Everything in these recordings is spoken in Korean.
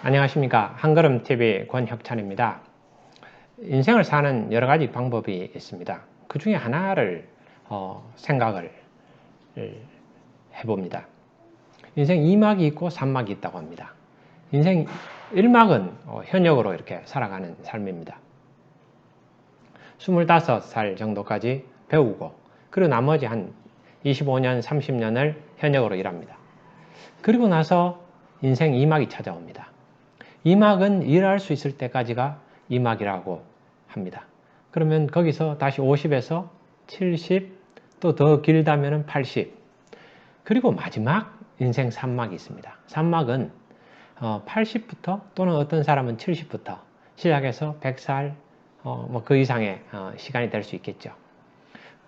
안녕하십니까. 한걸음TV 권혁찬입니다. 인생을 사는 여러 가지 방법이 있습니다. 그 중에 하나를 생각을 해봅니다. 인생 2막이 있고 3막이 있다고 합니다. 인생 1막은 현역으로 이렇게 살아가는 삶입니다. 25살 정도까지 배우고 그리고 나머지 한 25년, 30년을 현역으로 일합니다. 그리고 나서 인생 2막이 찾아옵니다. 2막은 일할 수 있을 때까지가 2막이라고 합니다. 그러면 거기서 다시 50에서 70, 또 더 길다면 80. 그리고 마지막 인생 3막이 있습니다. 3막은 80부터 또는 어떤 사람은 70부터 시작해서 100살, 그 이상의 시간이 될 수 있겠죠.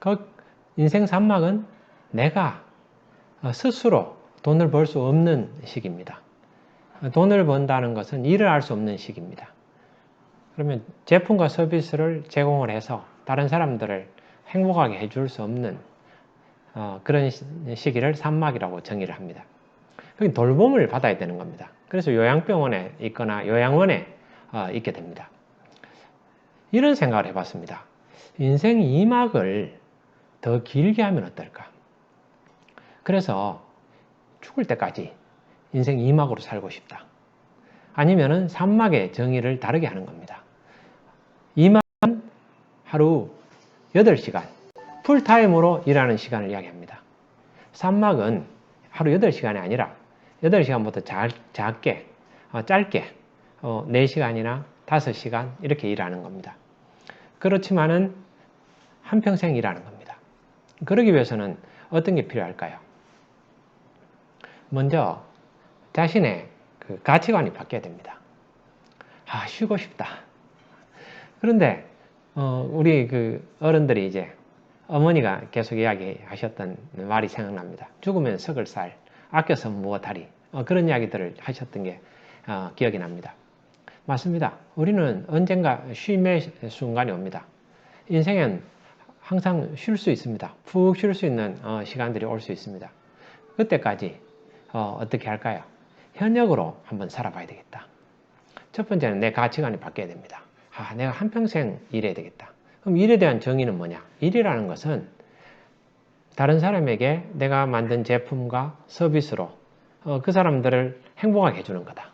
그 인생 3막은 내가 스스로 돈을 벌 수 없는 시기입니다. 돈을 번다는 것은 일을 할 수 없는 시기입니다. 그러면 제품과 서비스를 제공을 해서 다른 사람들을 행복하게 해줄 수 없는 그런 시기를 3막이라고 정의를 합니다. 돌봄을 받아야 되는 겁니다. 그래서 요양병원에 있거나 요양원에 있게 됩니다. 이런 생각을 해봤습니다. 인생 2막을 더 길게 하면 어떨까? 그래서 죽을 때까지 인생 2막으로 살고 싶다. 아니면은 3막의 정의를 다르게 하는 겁니다. 2막은 하루 8시간 풀타임으로 일하는 시간을 이야기합니다. 3막은 하루 8시간이 아니라 8시간보다 짧게 4시간이나 5시간 이렇게 일하는 겁니다. 그렇지만은 한평생 일하는 겁니다. 그러기 위해서는 어떤 게 필요할까요? 먼저 자신의 그 가치관이 바뀌어야 됩니다. 쉬고 싶다. 그런데 우리 그 어른들이 이제 어머니가 계속 이야기하셨던 말이 생각납니다. 죽으면 썩을 살, 아껴서 무엇하리. 그런 이야기들을 하셨던 게 기억이 납니다. 맞습니다. 우리는 언젠가 쉼의 순간이 옵니다. 인생은 항상 쉴 수 있습니다. 푹 쉴 수 있는 시간들이 올 수 있습니다. 그때까지 어떻게 할까요? 현역으로 한번 살아봐야 되겠다. 첫 번째는 내 가치관이 바뀌어야 됩니다. 내가 한평생 일해야 되겠다. 그럼 일에 대한 정의는 뭐냐? 일이라는 것은 다른 사람에게 내가 만든 제품과 서비스로 그 사람들을 행복하게 해주는 거다.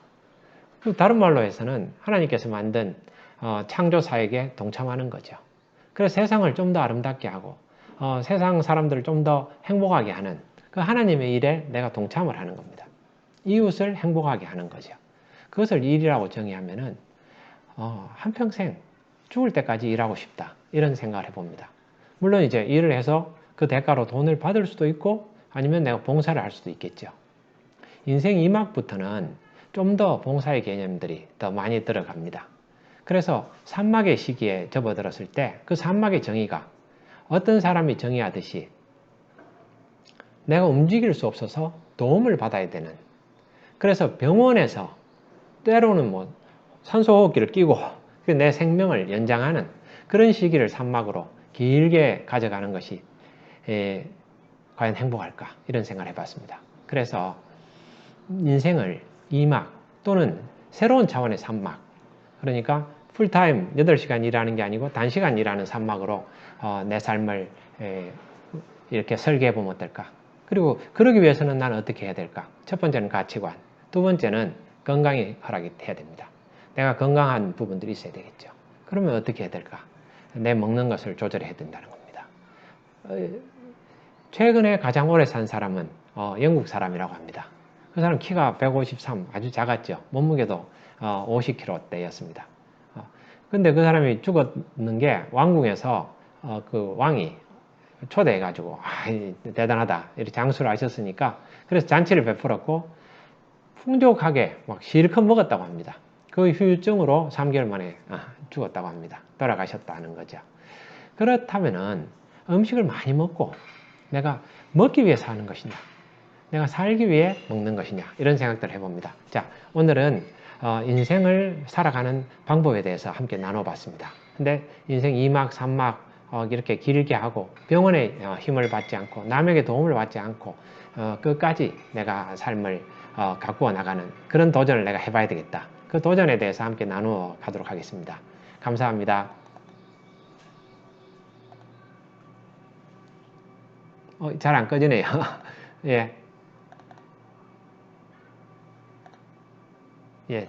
다른 말로 해서는 하나님께서 만든 창조사에게 동참하는 거죠. 그래서 세상을 좀 더 아름답게 하고 세상 사람들을 좀 더 행복하게 하는 그 하나님의 일에 내가 동참을 하는 겁니다. 이웃을 행복하게 하는 거죠. 그것을 일이라고 정의하면은 한평생 죽을 때까지 일하고 싶다. 이런 생각을 해봅니다. 물론 이제 일을 해서 그 대가로 돈을 받을 수도 있고 아니면 내가 봉사를 할 수도 있겠죠. 인생 2막부터는 좀 더 봉사의 개념들이 더 많이 들어갑니다. 그래서 3막의 시기에 접어들었을 때 그 3막의 정의가 어떤 사람이 정의하듯이 내가 움직일 수 없어서 도움을 받아야 되는, 그래서 병원에서 때로는 산소호흡기를 끼고 내 생명을 연장하는 그런 시기를 3막으로 길게 가져가는 것이 과연 행복할까? 이런 생각을 해봤습니다. 그래서 인생을 2막 또는 새로운 차원의 3막, 그러니까 풀타임 8시간 일하는 게 아니고 단시간 일하는 3막으로 내 삶을 이렇게 설계해 보면 어떨까? 그리고 그러기 위해서는 나는 어떻게 해야 될까? 첫 번째는 가치관, 두 번째는 건강이 허락해야 됩니다. 내가 건강한 부분들이 있어야 되겠죠. 그러면 어떻게 해야 될까? 내 먹는 것을 조절해야 된다는 겁니다. 최근에 가장 오래 산 사람은 영국 사람이라고 합니다. 그 사람 키가 153, 아주 작았죠. 몸무게도 50kg대였습니다. 근데 그 사람이 죽었는 게 왕궁에서 그 왕이 초대해가지고 대단하다 이렇게 장수를 하셨으니까 그래서 잔치를 베풀었고 풍족하게 막 실컷 먹었다고 합니다. 그 후유증으로 3개월 만에 죽었다고 합니다. 돌아가셨다는 거죠. 그렇다면은 음식을 많이 먹고 내가 먹기 위해 사는 것이냐, 내가 살기 위해 먹는 것이냐, 이런 생각들을 해봅니다. 자, 오늘은 인생을 살아가는 방법에 대해서 함께 나눠봤습니다. 근데 인생 2막, 3막 이렇게 길게 하고 병원의 힘을 받지 않고 남에게 도움을 받지 않고 끝까지 내가 삶을 가꾸어 나가는 그런 도전을 내가 해봐야 되겠다. 그 도전에 대해서 함께 나누어 가도록 하겠습니다. 감사합니다. 잘 안 꺼지네요. 예.